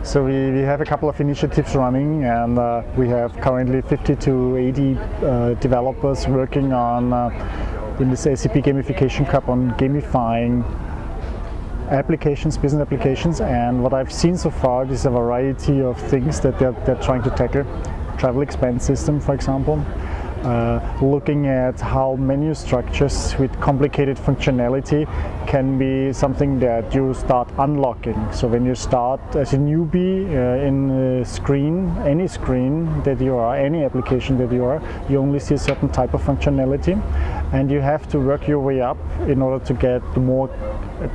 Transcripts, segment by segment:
So we have a couple of initiatives running, and we have currently 50 to 80 developers working on in this SAP Gamification Cup on gamifying applications, business applications. And what I've seen so far is a variety of things that they're trying to tackle. Travel expense system, for example. Looking at how menu structures with complicated functionality can be something that you start unlocking. So when you start as a newbie in a screen, any screen that you are, any application that you are, you only see a certain type of functionality, and you have to work your way up in order to get the more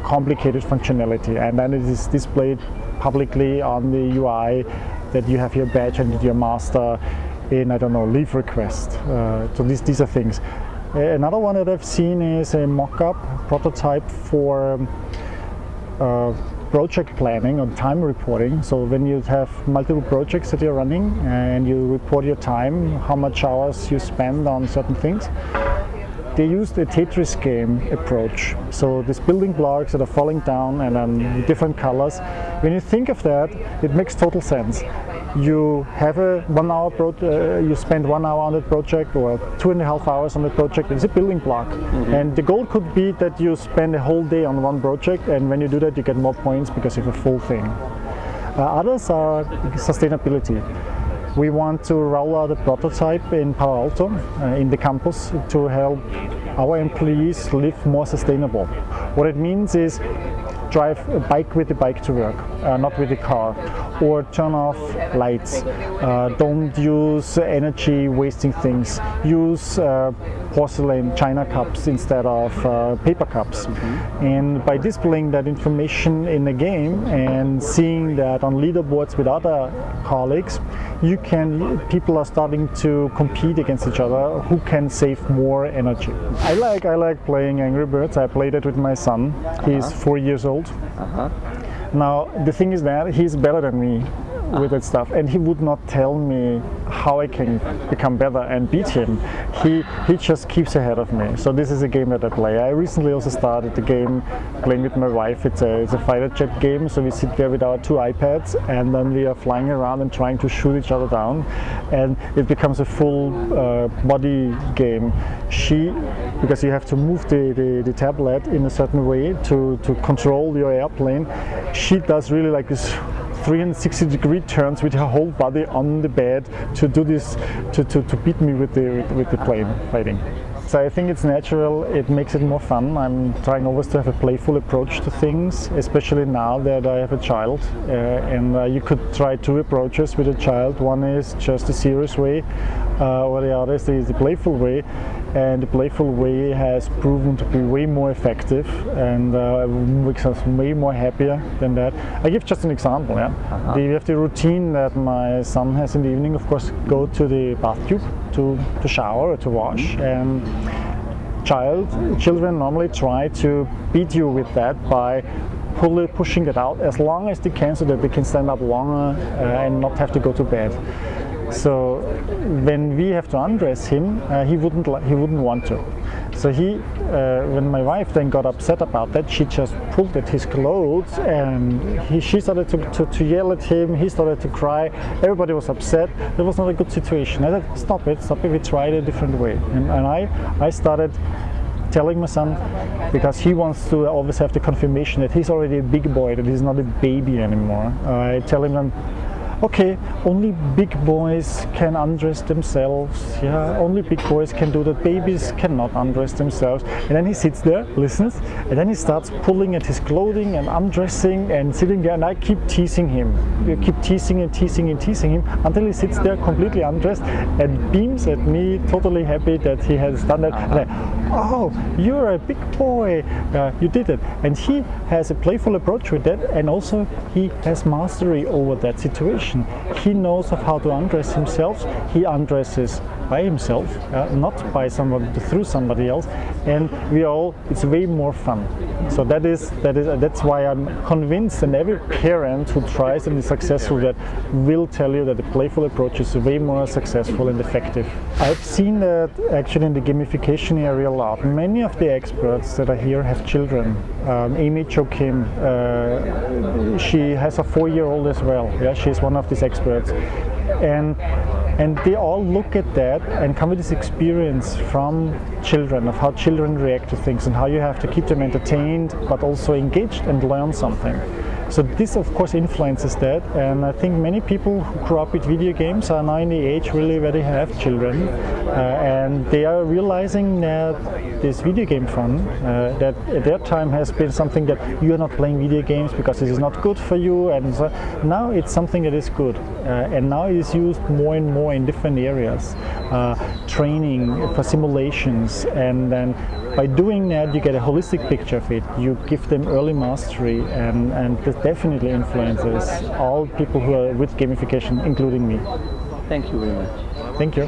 complicated functionality, and then it is displayed publicly on the UI that you have your badge and your master in, I don't know, leave request. So these are things. Another one that I've seen is a mock-up prototype for project planning or time reporting. So when you have multiple projects that you're running and you report your time, how much hours you spend on certain things, they used a Tetris game approach. So these building blocks that are falling down and then different colors. When you think of that, it makes total sense. You have a 1 hour you spend 1 hour on the project, or 2.5 hours on the project. It's a building block, and the goal could be that you spend a whole day on one project, and when you do that, you get more points because you have a full thing. Others are sustainability. We want to roll out a prototype in Palo Alto, in the campus, to help our employees live more sustainable. What it means is drive a bike with the bike to work, not with the car, or turn off lights. Don't use energy wasting things. Use porcelain china cups instead of paper cups. And by displaying that information in the game and seeing that on leaderboards with other colleagues, people are starting to compete against each other who can save more energy. I like playing Angry Birds. I played it with my son. He's 4 years old. Now the thing is that he's better than me with that stuff, and he would not tell me how I can become better and beat him. He just keeps ahead of me. So this is a game that I play. I recently also started the game playing with my wife. It's a fighter jet game, so we sit there with our 2 iPads, and then we are flying around and trying to shoot each other down, and it becomes a full body game. Because you have to move the tablet in a certain way to control your airplane, she does really like this 360-degree turns with her whole body on the bed to do this, to beat me with the plane fighting. So I think it's natural, it makes it more fun. I'm trying always to have a playful approach to things, especially now that I have a child. And you could try 2 approaches with a child. One is just a serious way, or the other is the playful way. And the playful way has proven to be way more effective and makes us way more happier than that. I give just an example. Yeah? We have the routine that my son has in the evening. Of course, go to the bathtub to shower or to wash. And children normally try to beat you with that by pushing it out as long as they can, so that they can stand up longer and not have to go to bed. So when we have to undress him, he wouldn't want to. So when my wife then got upset about that, she just pulled at his clothes, and she started to yell at him. He started to cry. Everybody was upset. It was not a good situation. I said, stop it, we tried a different way. And I started telling my son, because he wants to always have the confirmation that he's already a big boy, that he's not a baby anymore. I tell him, okay, only big boys can undress themselves. Yeah, only big boys can do that. Babies cannot undress themselves. And then he sits there, listens, and then he starts pulling at his clothing and undressing and sitting there. And I keep teasing him. We keep teasing and teasing and teasing him until he sits there completely undressed and beams at me, totally happy that he has done that. And I, oh, you're a big boy. You did it. And he has a playful approach with that, and also he has mastery over that situation. He knows of how to undress himself. He undresses by himself, not by somebody, through somebody else, and it's way more fun. So that's why I'm convinced, and every parent who tries and is successful that will tell you that the playful approach is way more successful and effective. I've seen that actually in the gamification area a lot. Many of the experts that are here have children. Amy Jo Kim, she has a 4-year-old as well. Yeah, she's one of these experts, and they all look at that and come with this experience from children, of how children react to things and how you have to keep them entertained but also engaged and learn something. So this of course influences that, and I think many people who grew up with video games are now in the age really where they have children, and they are realizing that this video game fun that at their time has been something that you are not playing video games because it is not good for you, and so now it's something that is good, and now it is used more and more in different areas, training for simulations, and then by doing that you get a holistic picture of it. You give them early mastery, and this definitely influences all people who are with gamification, including me. Thank you very much. Thank you.